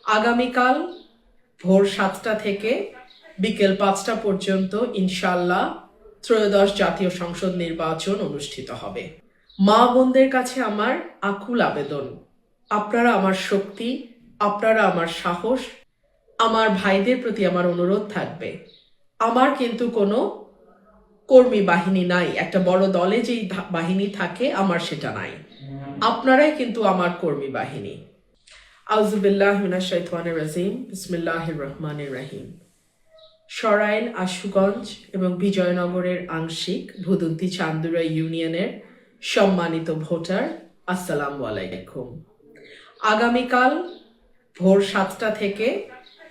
আগামীকাল ভোর 7টা থেকে বিকেল 5টা পর্যন্ত ইনশাআল্লাহ ত্রয়োদশ জাতীয় সংসদ নির্বাচন অনুষ্ঠিত হবে। মা বোনদের কাছে আমার আকুল আবেদন, আপনারা আমার শক্তি, আপনারা আমার সাহস। আমার ভাইদের প্রতি আমার অনুরোধ থাকবে, আমার কিন্তু কোনো কর্মী বাহিনী নাই। একটা বড় দলে যেই বাহিনী থাকে আমার সেটা নাই। আপনারাই কিন্তু আমার কর্মী বাহিনী। আউযুবিল্লাহি মিনাশ শাইতানির রাজিম। বিসমিল্লাহির রহমানির রহিম। সরাইল, আশুগঞ্জ এবং বিজয়নগরের আংশিক ভুদুন্তি চান্দুরা ইউনিয়নের সম্মানিত ভোটার, আসসালামু আলাইকুম। আগামীকাল ভোর 7টা থেকে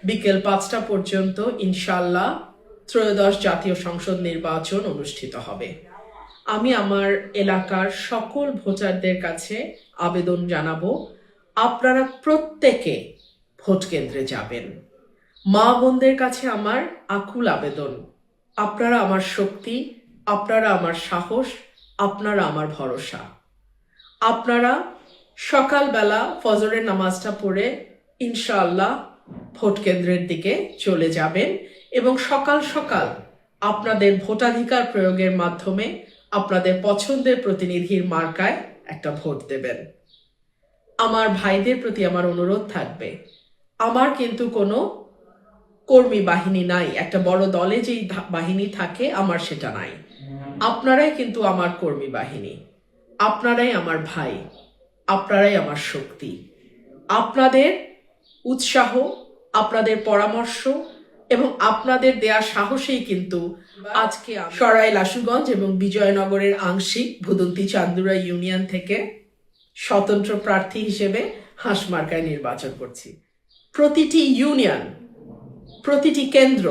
বিকেল 5টা পর্যন্ত ইনশাআল্লাহ ত্রয়োদশ জাতীয় সংসদ নির্বাচন অনুষ্ঠিত হবে। আমি আমার এলাকার সকল ভোটারদের কাছে আবেদন জানাবো, আপনারা প্রত্যেকে ভোট কেন্দ্রে যাবেন। মা বোনদের কাছে আমার আকুল আবেদন, আপনারা আমার শক্তি, আপনারা আমার সাহস, আপনারা আমার ভরসা। আপনারা সকালবেলা ফজরের নামাজটা পড়ে ইনশাআল্লাহ ভোট কেন্দ্রের দিকে চলে যাবেন এবং সকাল সকাল আপনাদের ভোটাধিকার প্রয়োগের মাধ্যমে আপনাদের পছন্দের প্রতিনিধির মার্কায় একটা ভোট দেবেন। আমার ভাইদের প্রতি আমার অনুরোধ থাকবে, আমার কিন্তু কোনো কর্মী বাহিনী নাই। একটা বড় দলে যেই বাহিনী থাকে আমার সেটা নাই। আপনারাই কিন্তু আমার কর্মী বাহিনী, আপনারাই আমার ভাই, আপনারাই আমার শক্তি। আপনাদের উৎসাহ, আপনাদের পরামর্শ এবং আপনাদের দেয়া সাহসেই কিন্তু আজকে সরাইল, আশুগঞ্জ এবং বিজয়নগরের আংশিক ভুদুন্তি চান্দুরা ইউনিয়ন থেকে স্বতন্ত্র প্রার্থী হিসেবে হাঁসমার্কায় নির্বাচন করছি। প্রতিটি ইউনিয়ন, প্রতিটি কেন্দ্র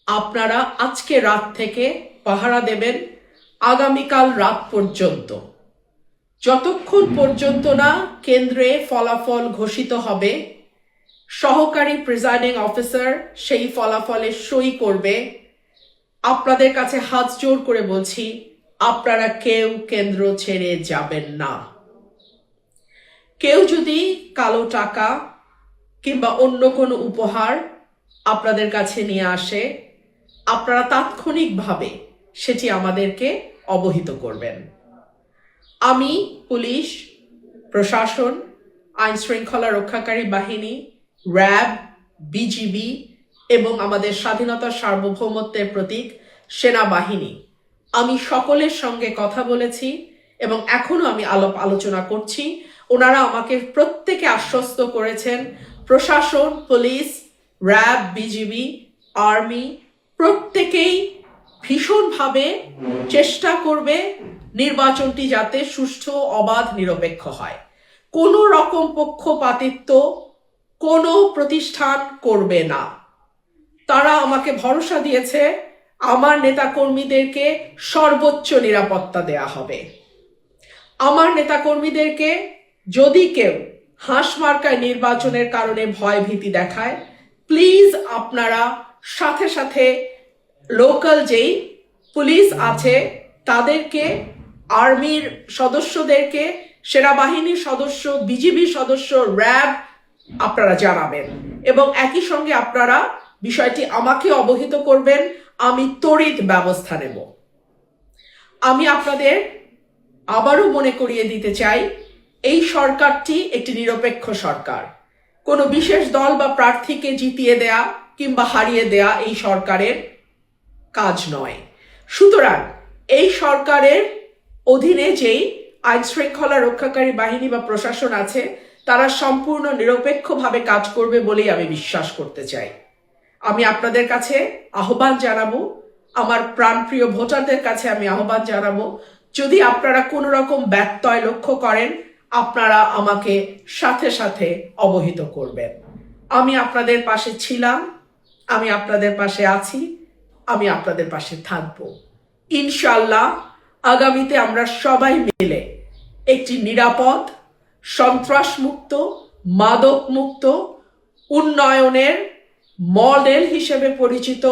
আপনারা আজকে রাত থেকে পাহারা দেবেন আগামীকাল রাত পর্যন্ত। যতক্ষণ পর্যন্ত না কেন্দ্রে ফলাফল ঘোষিত হবে, সহকারী প্রিজাইডিং অফিসার সেই ফলাফলে সই করবে, আপনাদের কাছে হাত জোর করে বলছি, আপনারা কেউ কেন্দ্র ছেড়ে যাবেন না। কেউ যদি কালো টাকা কিংবা অন্য কোনো উপহার আপনাদের কাছে নিয়ে আসে, আপনারা তাৎক্ষণিকভাবে সেটি আমাদেরকে অবহিত করবেন। আমি পুলিশ, প্রশাসন, আইন শৃঙ্খলা রক্ষাকারী বাহিনী, র্যাব, বিজিবি এবং আমাদের স্বাধীনতার সার্বভৌমত্বের প্রতীক সেনাবাহিনী, আমি সকলের সঙ্গে কথা বলেছি এবং এখনো আমি আলোচনা করছি। ওনারা আমাকে প্রত্যেকে আশ্বস্ত করেছেন, প্রশাসন, পুলিশ, র্যাব, বিজিবি, আর্মি প্রত্যেকেই ভীষণভাবে চেষ্টা করবে নির্বাচনটি যাতে সুষ্ঠু, অবাধ, নিরপেক্ষ হয়। কোনো রকম পক্ষপাতিত্ব কোনো প্রতিষ্ঠান করবে না। তারা আমাকে ভরসা দিয়েছে, আমার নেতাকর্মীদেরকে সর্বোচ্চ নিরাপত্তা দেয়া হবে। আমার নেতাকর্মীদেরকে যদি কেউ হাঁসমার্কায় নির্বাচনের কারণে ভয় ভীতি দেখায়, প্লিজ আপনারা সাথে সাথে লোকাল যেই পুলিশ আছে তাদেরকে, আর্মির সদস্যদেরকে, সেনাবাহিনীর সদস্য, বিজিবি সদস্য, র্যাব আপনারা জানাবেন এবং একই সঙ্গে আপনারা বিষয়টি আমাকে অবহিত করবেন। আমি তড়িৎ ব্যবস্থা নেব। আমি আপনাদের আবারও মনে করিয়ে দিতে চাই, এই সরকারটি একটি নিরপেক্ষ সরকার। কোনো বিশেষ দল বা প্রার্থীকে জিতিয়ে দেয়া কিংবা হারিয়ে দেয়া এই সরকারের কাজ নয়। সুতরাং এই সরকারের অধীনে যেই আইন শৃঙ্খলা রক্ষাকারী বাহিনী বা প্রশাসন আছে তারা সম্পূর্ণ নিরপেক্ষভাবে কাজ করবে বলেই আমি বিশ্বাস করতে চাই। আমি আপনাদের কাছে আহ্বান জানাবো, আমার প্রাণপ্রিয় ভোটারদের কাছে আমি আহ্বান জানাবো, যদি আপনারা কোনো রকম ব্যত্যয় লক্ষ্য করেন আপনারা আমাকে সাথে সাথে অবহিত করবেন। আমি আপনাদের পাশে ছিলাম, আমি আপনাদের পাশে আছি, আমি আপনাদের পাশে থাকবো। ইনশাআল্লাহ আগামীতে আমরা সবাই মিলে একটি নিরাপদ, সন্ত্রাসমুক্ত, মাদকমুক্ত, উন্নয়নের মডেল হিসেবে পরিচিত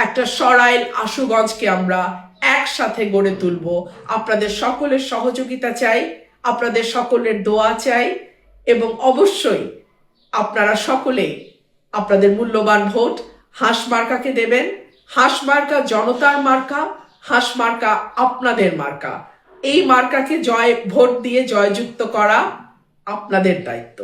একটা সরাইল, আশুগঞ্জকে আমরা একসাথে গড়ে তুলব। আপনাদের সকলের সহযোগিতা চাই, আপনাদের সকলের দোয়া চাই এবং অবশ্যই আপনারা সকলেই আপনাদের মূল্যবান ভোট হাঁস মার্কাকে দেবেন। হাঁস মার্কা জনতার মার্কা, হাঁস মার্কা আপনাদের মার্কা। এই মার্কাকে ভোট দিয়ে জয়যুক্ত করা আপনাদের দায়িত্ব।